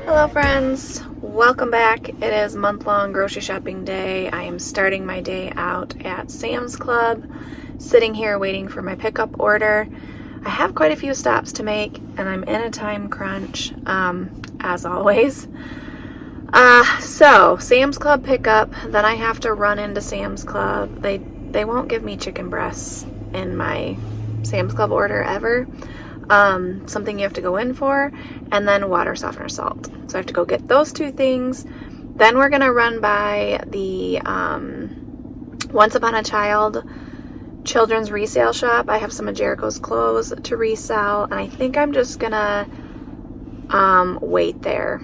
Hello friends, welcome back. It is month-long grocery shopping day. I am starting my day out at Sam's Club, sitting here waiting for my pickup order. I have quite a few stops to make and I'm in a time crunch, as always. So Sam's Club pickup, then I have to run into Sam's Club. They won't give me chicken breasts in my Sam's Club order ever. Something you have to go in for, and then water, softener, salt. So I have to go get those two things. Then we're gonna run by the Once Upon a Child children's resale shop. I have some of Jericho's clothes to resell, and I think I'm just gonna wait there.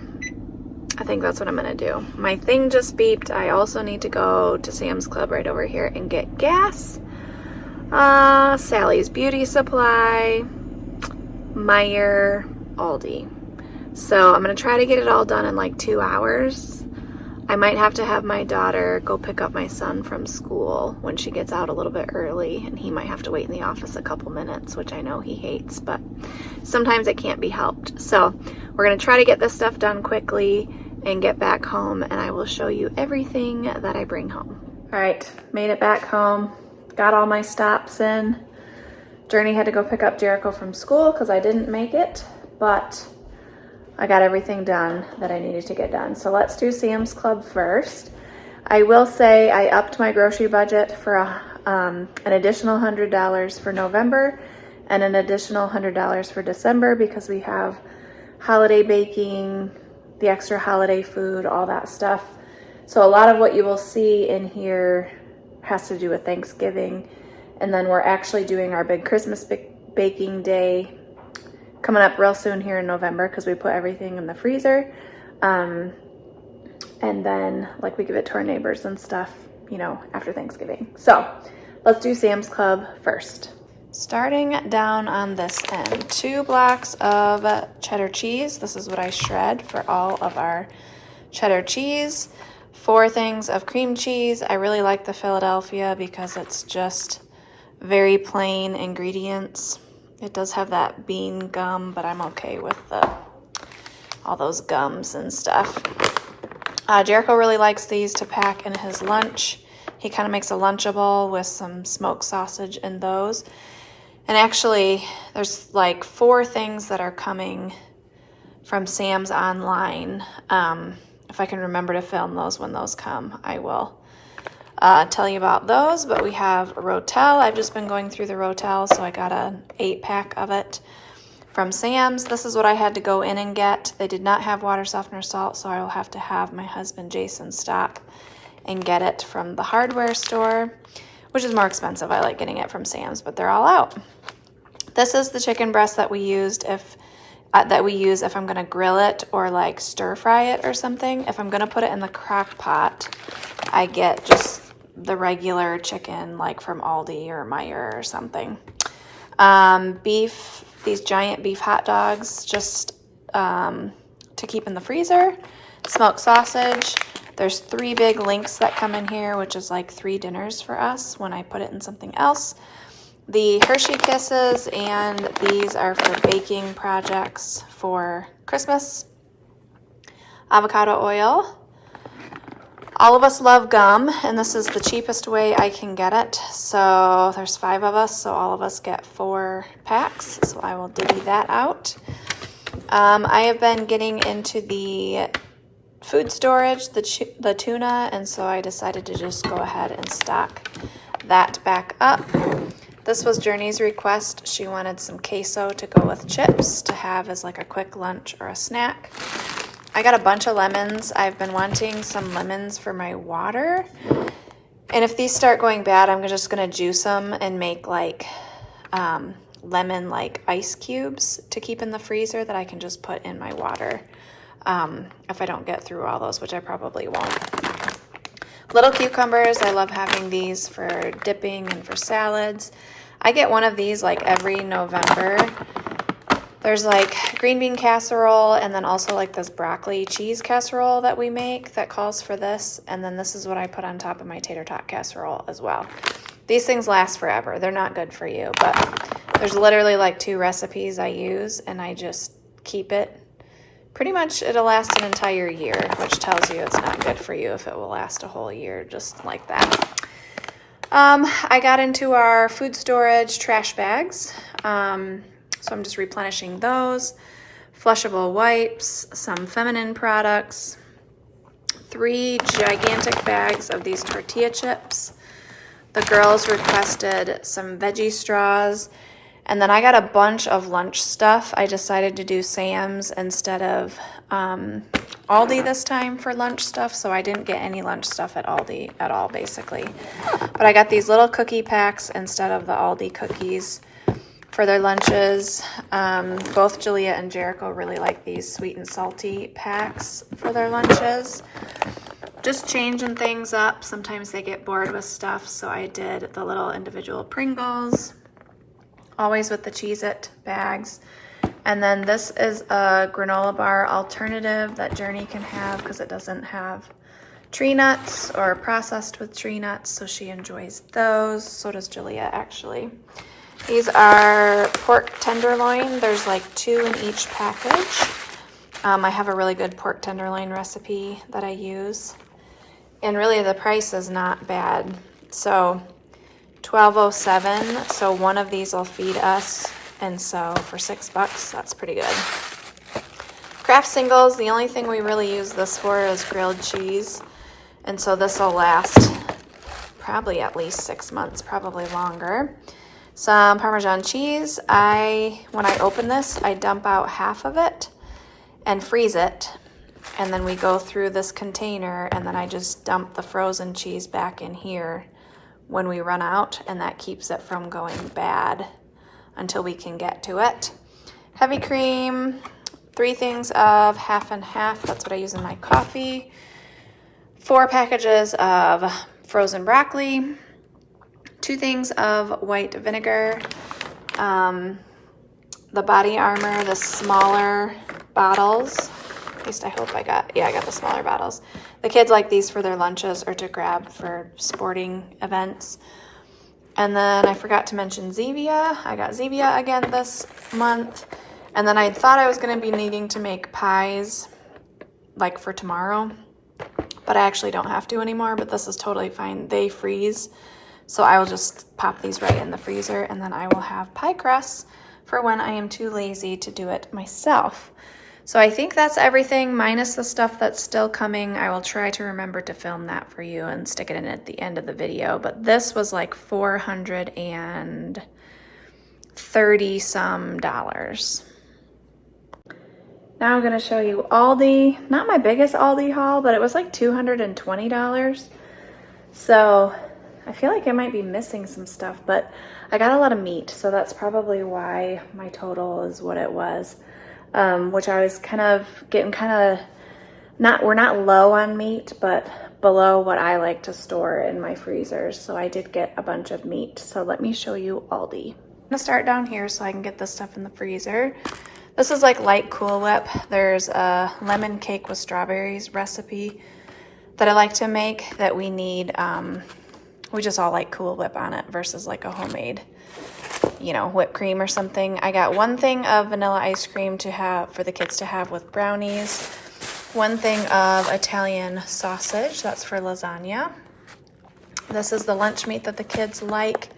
I think that's what I'm gonna do. My thing just beeped. I also need to go to Sam's Club right over here and get gas. Sally's Beauty Supply, Meijer, Aldi. So I'm gonna try to get it all done in like 2 hours. I might have to have my daughter go pick up my son from school when she gets out a little bit early, and he might have to wait in the office a couple minutes, which I know he hates, but sometimes it can't be helped. So we're gonna try to get this stuff done quickly and get back home, and I will show you everything that I bring home. All right, made it back home, got all my stops in. Journey had to go pick up Jericho from school because I didn't make it, but I got everything done that I needed to get done. So let's do Sam's Club first. I will say I upped my grocery budget for an additional $100 for November and an additional $100 for December because we have holiday baking, the extra holiday food, all that stuff. So a lot of what you will see in here has to do with Thanksgiving. And then we're actually doing our big Christmas baking day coming up real soon here in November because we put everything in the freezer. And then like we give it to our neighbors and stuff, you know, after Thanksgiving. So let's do Sam's Club first. Starting down on this end, 2 blocks of cheddar cheese. This is what I shred for all of our cheddar cheese. 4 things of cream cheese. I really like the Philadelphia because it's just very plain ingredients. It does have that bean gum, but I'm okay with all those gums and stuff. Jericho really likes these to pack in his lunch. He kind of makes a Lunchable with some smoked sausage in those. And actually, there's like 4 things that are coming from Sam's online. If I can remember to film those when those come, I will tell you about those. But we have Rotel. I've just been going through the Rotel, so I got an 8-pack of it from Sam's. This is what I had to go in and get. They did not have water, softener, salt, so I will have to have my husband Jason stop and get it from the hardware store, which is more expensive. I like getting it from Sam's, but they're all out. This is the chicken breast that we used if I'm gonna grill it or like stir fry it or something. If I'm gonna put it in the crock pot, I get just the regular chicken like from Aldi or Meijer or something. Beef, these giant beef hot dogs just to keep in the freezer. Smoked sausage. There's 3 big links that come in here, which is like 3 dinners for us when I put it in something else. The Hershey Kisses, and these are for baking projects for Christmas. Avocado oil. All of us love gum, and this is the cheapest way I can get it. So there's 5 of us, so all of us get 4 packs. So I will divvy that out. I have been getting into the food storage, the tuna, and so I decided to just go ahead and stock that back up. This was Journey's request. She wanted some queso to go with chips to have as like a quick lunch or a snack. I got a bunch of lemons. I've been wanting some lemons for my water. And if these start going bad, I'm just gonna juice them and make like lemon like ice cubes to keep in the freezer that I can just put in my water if I don't get through all those, which I probably won't. Little cucumbers, I love having these for dipping and for salads. I get one of these like every November. There's like green bean casserole and then also like this broccoli cheese casserole that we make that calls for this. And then this is what I put on top of my tater tot casserole as well. These things last forever. They're not good for you, but there's literally like 2 recipes I use and I just keep it pretty much it'll last an entire year, which tells you it's not good for you if it will last a whole year just like that. I got into our food storage trash bags, so I'm just replenishing those. Flushable wipes, some feminine products, 3 gigantic bags of these tortilla chips. The girls requested some veggie straws, and then I got a bunch of lunch stuff. I decided to do Sam's instead of Aldi this time for lunch stuff, so I didn't get any lunch stuff at Aldi at all, basically. But I got these little cookie packs instead of the Aldi cookies for their lunches. Both Julia and Jericho really like these sweet and salty packs for their lunches. Just changing things up. Sometimes they get bored with stuff, so I did the little individual Pringles, always with the Cheez-It bags. And then this is a granola bar alternative that Journey can have because it doesn't have tree nuts or processed with tree nuts, so she enjoys those. So does Julia, actually. These are pork tenderloin. There's like 2 in each package. I have a really good pork tenderloin recipe that I use. And really the price is not bad. So $12.07, so one of these will feed us, and so for $6, that's pretty good. Kraft Singles, the only thing we really use this for is grilled cheese, and so this will last probably at least 6 months, probably longer. Some Parmesan cheese. When I open this, I dump out half of it and freeze it, and then we go through this container, and then I just dump the frozen cheese back in here when we run out, and that keeps it from going bad until we can get to it. Heavy cream, 3 things of half and half. That's what I use in my coffee. 4 packages of frozen broccoli. 2 things of white vinegar. The Body Armor, the smaller bottles. At least I hope I got the smaller bottles. The kids like these for their lunches or to grab for sporting events. And then I forgot to mention Zevia. I got Zevia again this month. And then I thought I was going to be needing to make pies like for tomorrow, but I actually don't have to anymore, but this is totally fine. They freeze, so I will just pop these right in the freezer, and then I will have pie crusts for when I am too lazy to do it myself. So I think that's everything minus the stuff that's still coming. I will try to remember to film that for you and stick it in at the end of the video. But this was like $430 some. Now I'm going to show you Aldi. Not my biggest Aldi haul, but it was like $220. So I feel like I might be missing some stuff, but I got a lot of meat. So that's probably why my total is what it was. Which I was getting we're not low on meat, but below what I like to store in my freezers. So I did get a bunch of meat. So let me show you Aldi. I'm gonna start down here so I can get this stuff in the freezer. This is like light Cool Whip. There's a lemon cake with strawberries recipe that I like to make that we need. We just all like Cool Whip on it versus like a homemade, whipped cream or something. I got 1 thing of vanilla ice cream to have for the kids to have with brownies. 1 thing of Italian sausage, that's for lasagna. This is the lunch meat that the kids like.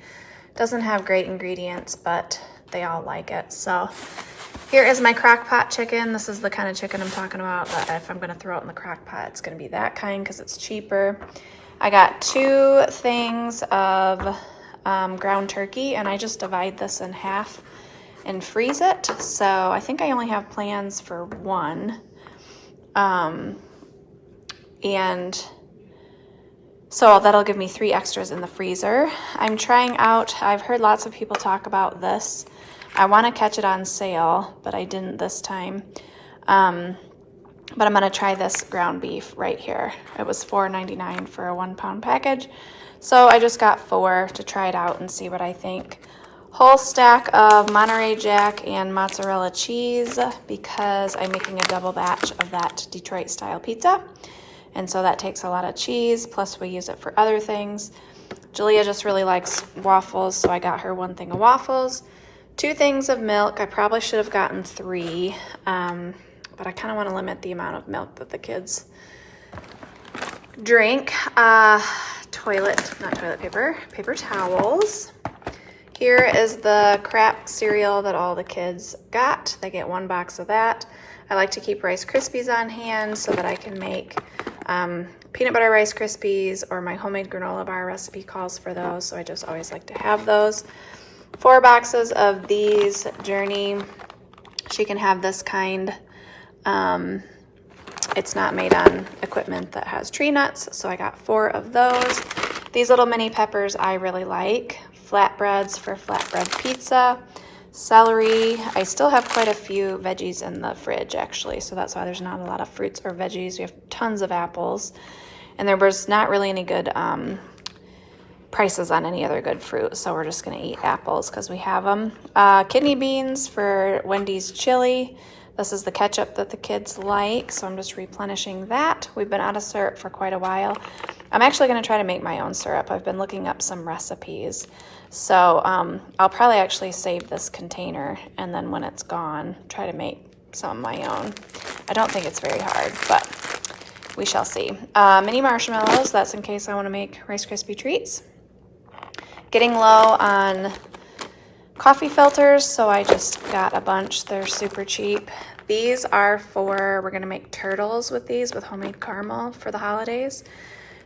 Doesn't have great ingredients, but they all like it. So here is my crock pot chicken. This is the kind of chicken I'm talking about, that if I'm gonna throw it in the crock pot, it's gonna be that kind because it's cheaper. I got 2 things of ground turkey, and I just divide this in half and freeze it. So I think I only have plans for 1. And so that'll give me 3 extras in the freezer. I'm trying out, I've heard lots of people talk about this. I want to catch it on sale, but I didn't this time. But I'm going to try this ground beef right here. It was $4.99 for a 1-pound package. So I just got 4 to try it out and see what I think. Whole stack of Monterey Jack and mozzarella cheese because I'm making a double batch of that Detroit style pizza. And so that takes a lot of cheese, plus we use it for other things. Julia just really likes waffles, so I got her 1 thing of waffles. 2 things of milk. I probably should have gotten 3. but I kind of want to limit the amount of milk that the kids drink. Paper towels. Here is the crap cereal that all the kids got. They get 1 box of that. I like to keep Rice Krispies on hand so that I can make peanut butter Rice Krispies, or my homemade granola bar recipe calls for those, so I just always like to have those. 4 boxes of these Journey. She can have this kind. It's not made on equipment that has tree nuts, so I got 4 of those. These little mini peppers I really like. Flatbreads for flatbread pizza. Celery. I still have quite a few veggies in the fridge, actually, so that's why there's not a lot of fruits or veggies. We have tons of apples, and there was not really any good prices on any other good fruit, so we're just going to eat apples because we have them. Kidney beans for Wendy's chili. This is the ketchup that the kids like, so I'm just replenishing that. We've been out of syrup for quite a while. I'm actually going to try to make my own syrup. I've been looking up some recipes, so I'll probably actually save this container, and then when it's gone, try to make some of my own. I don't think it's very hard, but we shall see. Mini marshmallows, that's in case I want to make Rice Krispie treats. Getting low on coffee filters, so I just got a bunch. They're super cheap. These are we're gonna make turtles with these with homemade caramel for the holidays.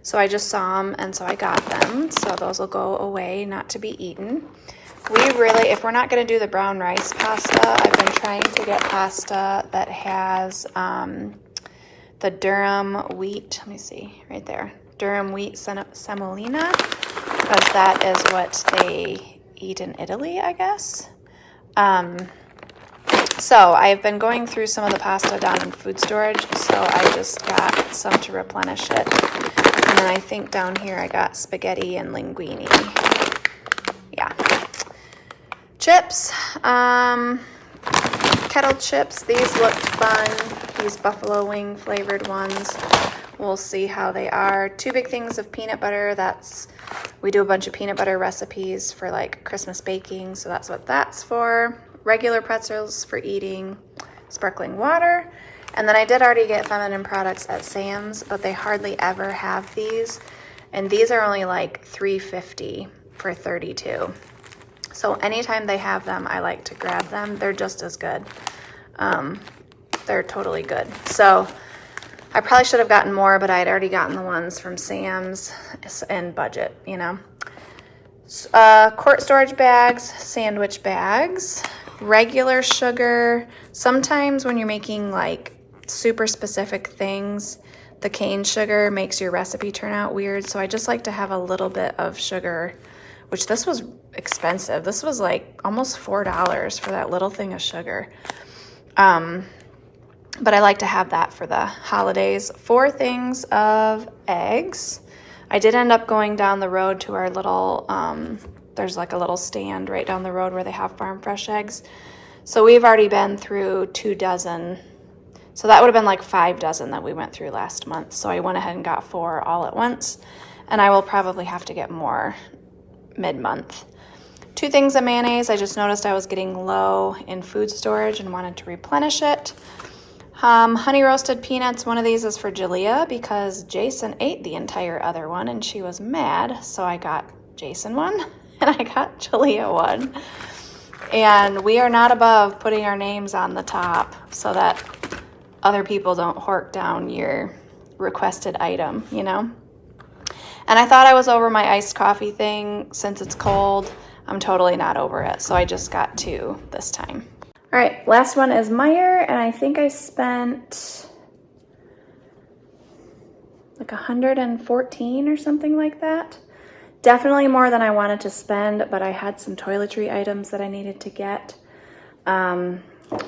So I just saw them, and so I got them. So those will go away, not to be eaten. If we're not gonna do the brown rice pasta, I've been trying to get pasta that has the Durham wheat, let me see, right there. Durham wheat semolina, because that is what they eat in Italy, I guess. So I've been going through some of the pasta down in food storage, so I just got some to replenish it. And then I think down here I got spaghetti and linguine. Yeah. Chips. Kettle chips. These looked fun. These buffalo wing flavored ones. We'll see how they are. 2 big things of peanut butter. We do a bunch of peanut butter recipes for like Christmas baking, so that's what that's for. Regular pretzels for eating. Sparkling water. And then I did already get feminine products at Sam's, but they hardly ever have these. And these are only like $3.50 for 32. So anytime they have them, I like to grab them. They're just as good. They're totally good. So I probably should have gotten more, but I had already gotten the ones from Sam's and budget, you know. Quart storage bags, sandwich bags, regular sugar. Sometimes when you're making like super specific things, the cane sugar makes your recipe turn out weird. So I just like to have a little bit of sugar, which this was expensive. This was like almost $4 for that little thing of sugar. But I like to have that for the holidays. 4 things of eggs. I did end up going down the road to our little, there's like a little stand right down the road where they have farm fresh eggs. So we've already been through 2 dozen. So that would have been like 5 dozen that we went through last month. So I went ahead and got 4 all at once. And I will probably have to get more mid-month. 2 things of mayonnaise. I just noticed I was getting low in food storage and wanted to replenish it. Honey roasted peanuts. One of these is for Jalea because Jason ate the entire other one and she was mad. So I got Jason one and I got Jalea one. And we are not above putting our names on the top so that other people don't hork down your requested item, you know? And I thought I was over my iced coffee thing. Since it's cold, I'm totally not over it. So I just got 2 this time. All right, last one is Meijer, and I think I spent like $114 or something like that. Definitely more than I wanted to spend, but I had some toiletry items that I needed to get.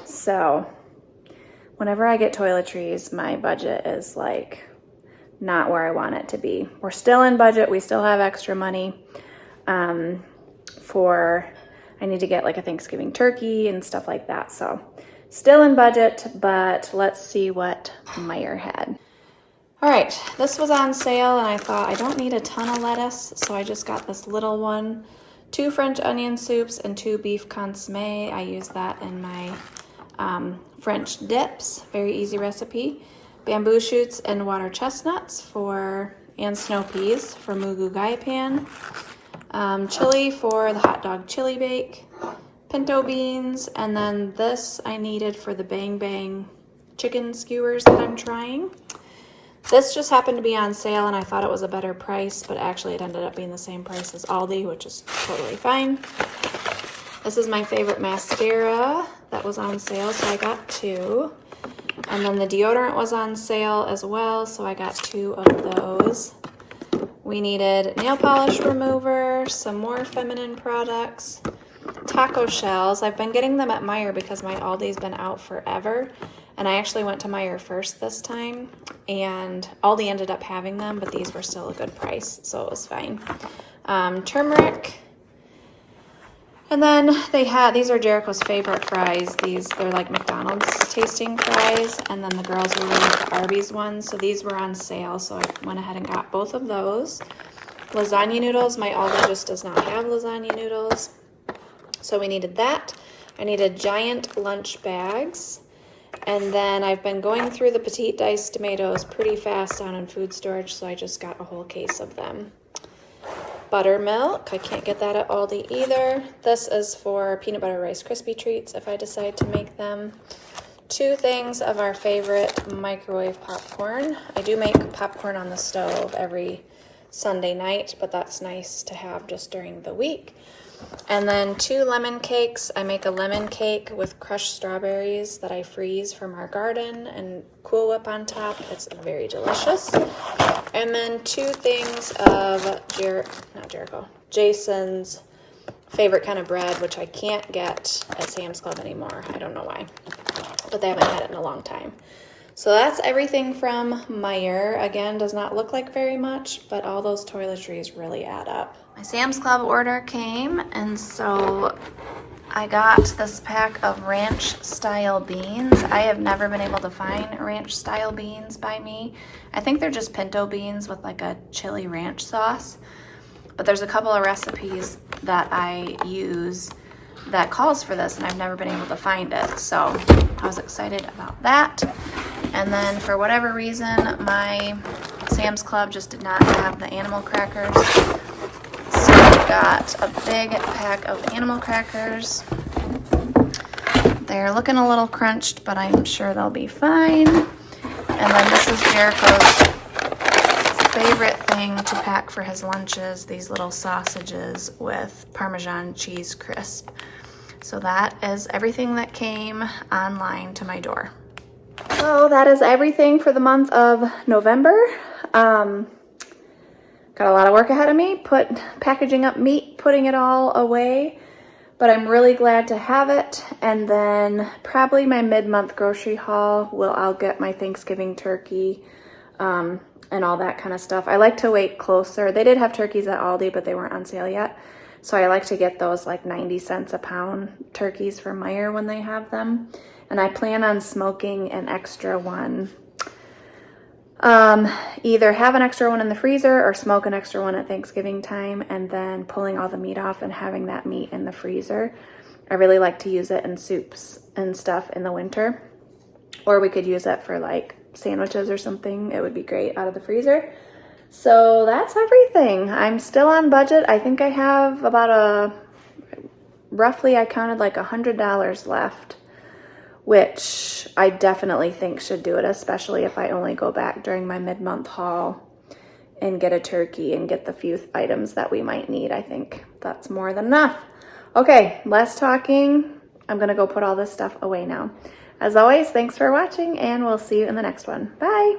So whenever I get toiletries, my budget is like not where I want it to be. We're still in budget. We still have extra money I need to get like a Thanksgiving turkey and stuff like that. So still in budget, but let's see what Meijer had. All right, this was on sale and I thought I don't need a ton of lettuce, so I just got this little one. 2 French onion soups and 2 beef consomme. I use that in my French dips, very easy recipe. Bamboo shoots and water chestnuts and snow peas for mugu gaipan. Chili for the hot dog chili bake. Pinto beans, and then this I needed for the Bang Bang chicken skewers that I'm trying. This just happened to be on sale and I thought it was a better price, but actually it ended up being the same price as Aldi, which is totally fine. This is my favorite mascara that was on sale, so I got 2. And then the deodorant was on sale as well, so I got 2 of those. We needed nail polish remover, some more feminine products, taco shells. I've been getting them at Meijer because my Aldi's been out forever. And I actually went to Meijer first this time, and Aldi ended up having them, but these were still a good price, so it was fine. Turmeric. And then these are Jericho's favorite fries. They're like McDonald's tasting fries, and then the girls really like the Arby's ones, so these were on sale, so I went ahead and got both of those. Lasagna noodles. My Aldi just does not have lasagna noodles, so we needed that. I needed giant lunch bags. And then I've been going through the petite diced tomatoes pretty fast down in food storage, so I just got a whole case of them. Buttermilk, I can't get that at Aldi either. This is for peanut butter Rice Krispie treats if I decide to make them. 2 things of our favorite microwave popcorn. I do make popcorn on the stove every Sunday night, but that's nice to have just during the week. And then 2 lemon cakes. I make a lemon cake with crushed strawberries that I freeze from our garden and Cool Whip on top. It's very delicious. And then 2 things of Jason's favorite kind of bread, which I can't get at Sam's Club anymore. I don't know why, but they haven't had it in a long time. So that's everything from Meijer. Again, does not look like very much, but all those toiletries really add up. My Sam's Club order came, and so I got this pack of ranch style beans. I have never been able to find ranch style beans by me. I think they're just pinto beans with like a chili ranch sauce. But there's a couple of recipes that I use that calls for this, and I've never been able to find it. So I was excited about that. And then for whatever reason, my Sam's Club just did not have the animal crackers. So I got a big pack of animal crackers. They're looking a little crunched, but I'm sure they'll be fine. And then this is Jericho's favorite thing to pack for his lunches, these little sausages with Parmesan cheese crisp. So that is everything that came online to my door. So that is everything for the month of November. Got a lot of work ahead of me, packaging up meat, putting it all away, but I'm really glad to have it. And then probably my mid-month grocery haul I'll get my Thanksgiving turkey and all that kind of stuff. I like to wait closer. They did have turkeys at Aldi, but they weren't on sale yet. So I like to get those like 90 cents a pound turkeys from Meijer when they have them. And I plan on smoking an extra one. Either have an extra one in the freezer or smoke an extra one at Thanksgiving time and then pulling all the meat off and having that meat in the freezer. I really like to use it in soups and stuff in the winter. Or we could use it for like sandwiches or something. It would be great out of the freezer. So that's everything. I'm still on budget. I think I have about roughly I counted like $100 left, which I definitely think should do it, especially if I only go back during my mid-month haul and get a turkey and get the few items that we might need. I think that's more than enough. Okay, less talking. I'm gonna go put all this stuff away now. As always, thanks for watching, and we'll see you in the next one. Bye.